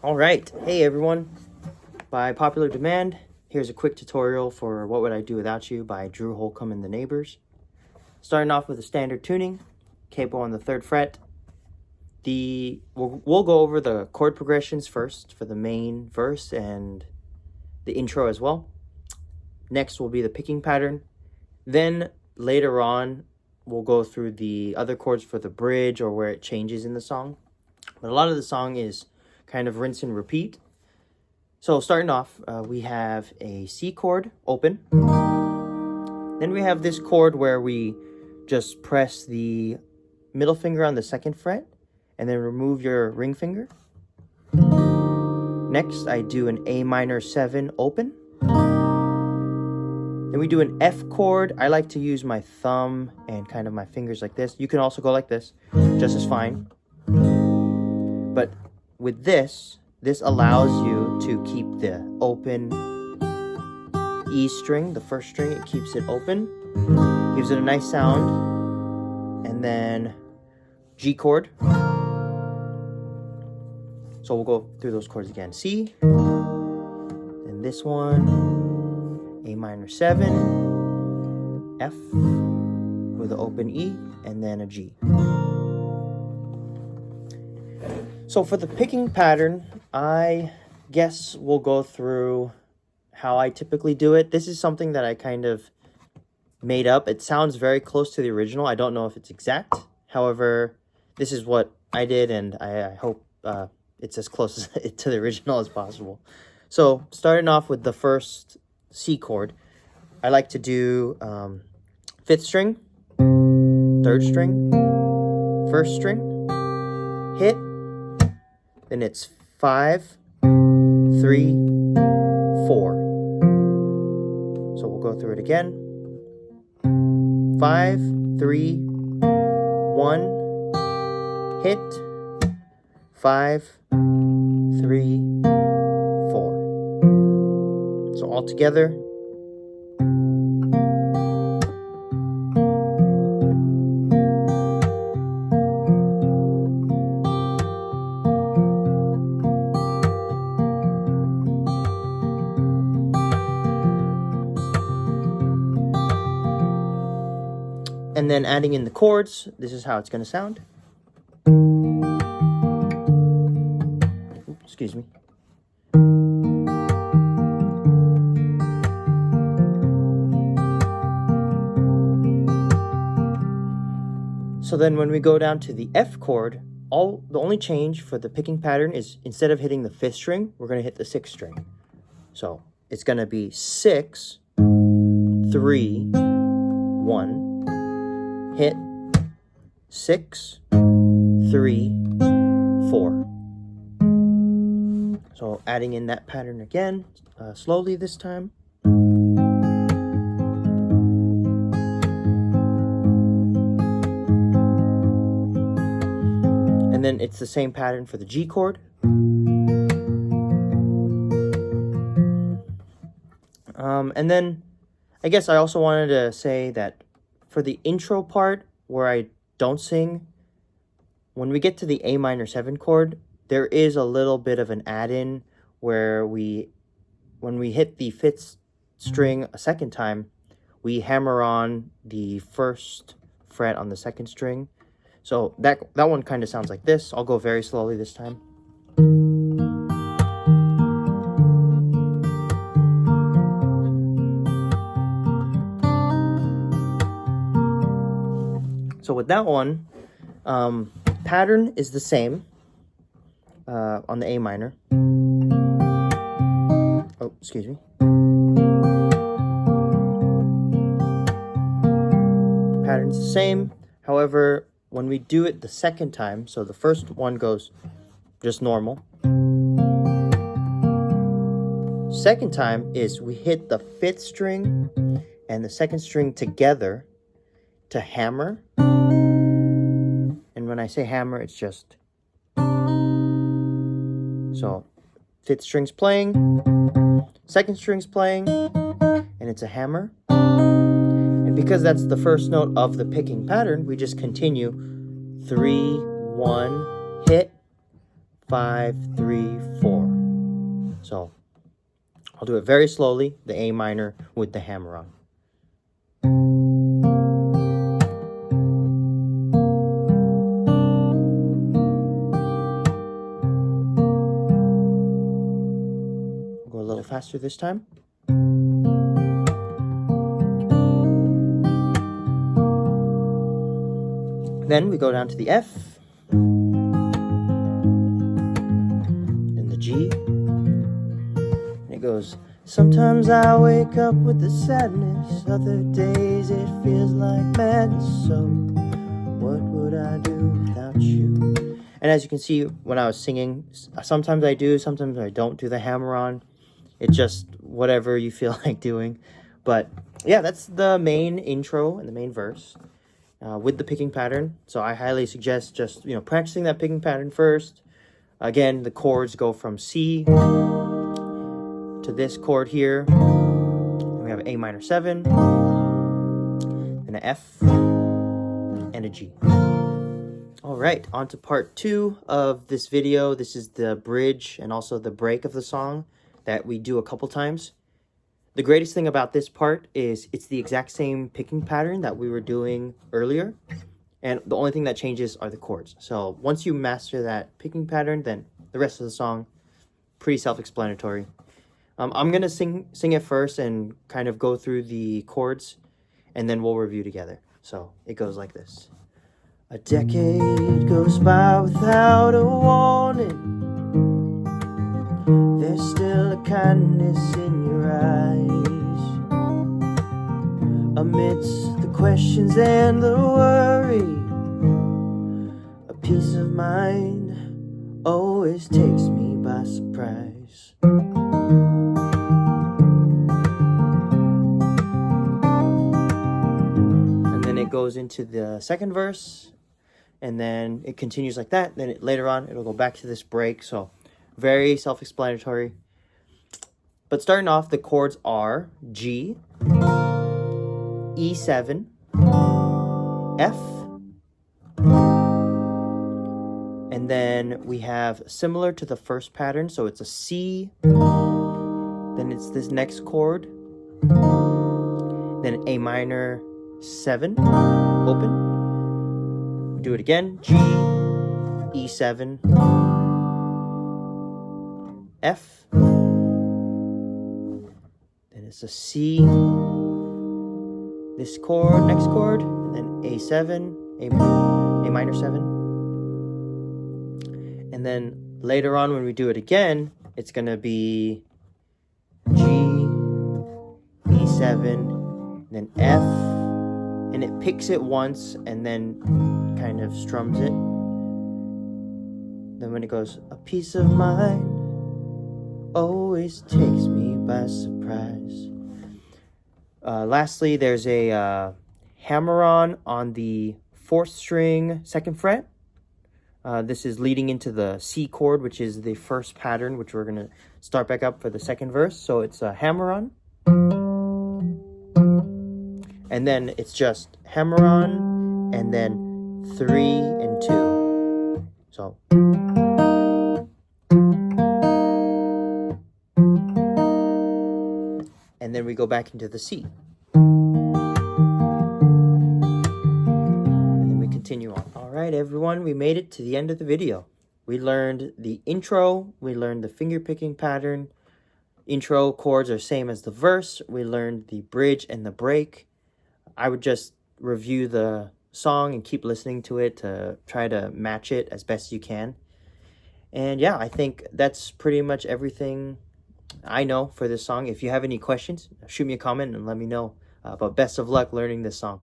All right, hey everyone. By popular demand, here's a quick tutorial for What Would I Do Without You by Drew Holcomb and the Neighbors. Starting off with a standard tuning, capo on the 3rd fret. We'll go over the chord progressions first for the main verse and the intro as well. Next will be the picking pattern. Then later on, we'll go through the other chords for the bridge or where it changes in the song. But a lot of the song is kind of rinse and repeat. So starting off, we have a C chord open. Then we have this chord where we just press the middle finger on the 2nd fret and then remove your ring finger. Next, I do an A minor 7 open. Then we do an F chord. I like to use my thumb and kind of my fingers like this. You can also go like this, just as fine. But with this allows you to keep the open E string, the 1st string. It keeps it open, gives it a nice sound. And then G chord. So we'll go through those chords again. C, and this one, A minor 7, F with an open E, and then a G. So for the picking pattern, I guess we'll go through how I typically do it. This is something that I kind of made up. It sounds very close to the original. I don't know if it's exact. However, this is what I did, and I hope it's as close to the original as possible. So starting off with the first C chord, I like to do 5th string, 3rd string, 1st string, hit, then it's 5, 3, 4. So we'll go through it again. 5, 3, 1, hit, 5, 3, 4. So all together. And then adding in the chords, this is how it's going to sound. Oops, excuse me. So then when we go down to the F chord, the only change for the picking pattern is instead of hitting the 5th string, we're going to hit the 6th string. So it's going to be 6, 3, 1. Hit 6, 3, 4. So adding in that pattern again, slowly this time. And then it's the same pattern for the G chord. And then I guess I also wanted to say that for the intro part, where I don't sing, when we get to the A minor 7 chord, there is a little bit of an add-in where when we hit the 5th string a 2nd time, we hammer on the 1st fret on the 2nd string. So that one kind of sounds like this. I'll go very slowly this time. So with that one, pattern is the same on the A minor. Oh, excuse me. Pattern's the same. However, when we do it the 2nd time, so the first one goes just normal. 2nd time is we hit the 5th string and the 2nd string together to hammer. And when I say hammer, it's just so 5th string's playing, 2nd string's playing, and it's a hammer. And because that's the first note of the picking pattern, we just continue 3, 1, hit, 5, 3, 4. So I'll do it very slowly, the A minor with the hammer on. Go a little faster this time. Then we go down to the F, and the G, and it goes, sometimes I wake up with the sadness, other days it feels like madness, so what would I do without you? And as you can see, when I was singing, sometimes I do, sometimes I don't do the hammer on. It's just whatever you feel like doing. But yeah, that's the main intro and the main verse. With the picking pattern. So I highly suggest just, practicing that picking pattern first. Again, the chords go from C to this chord here. Then we have A minor 7, then an F, and a G. All right, on to part 2 of this video. This is the bridge and also the break of the song that we do a couple times. The greatest thing about this part is it's the exact same picking pattern that we were doing earlier. And the only thing that changes are the chords. So once you master that picking pattern, then the rest of the song, pretty self-explanatory. I'm going to sing it first and kind of go through the chords, and then we'll review together. So it goes like this. A decade goes by without a warning. There's still a kindness in your eyes. Amidst the questions and the worry, a peace of mind always takes me by surprise. And then it goes into the second verse, and then it continues like that. Then later on, it'll go back to this break. So very self-explanatory. But starting off, the chords are G, E7, F, and then we have similar to the first pattern, so it's a C, then it's this next chord, then A minor 7, open. We do it again, G, E7, F, then it's a C, this chord, next chord, and then A7, A minor 7, and then later on when we do it again, it's going to be G, E7, then F, and it picks it once and then kind of strums it. Then when it goes, a peace of mind always takes me by surprise. Lastly, there's a hammer-on the 4th string 2nd fret. This is leading into the C chord, which is the first pattern, which we're going to start back up for the second verse. So it's a hammer-on. And then it's just hammer-on, and then 3 and 2. So. And then we go back into the C. And then we continue on. All right, everyone, we made it to the end of the video. We learned the intro. We learned the finger picking pattern. Intro chords are same as the verse. We learned the bridge and the break. I would just review the song and keep listening to it to try to match it as best you can. And yeah, I think that's pretty much everything I know for this song. If you have any questions, shoot me a comment and let me know. But best of luck learning this song.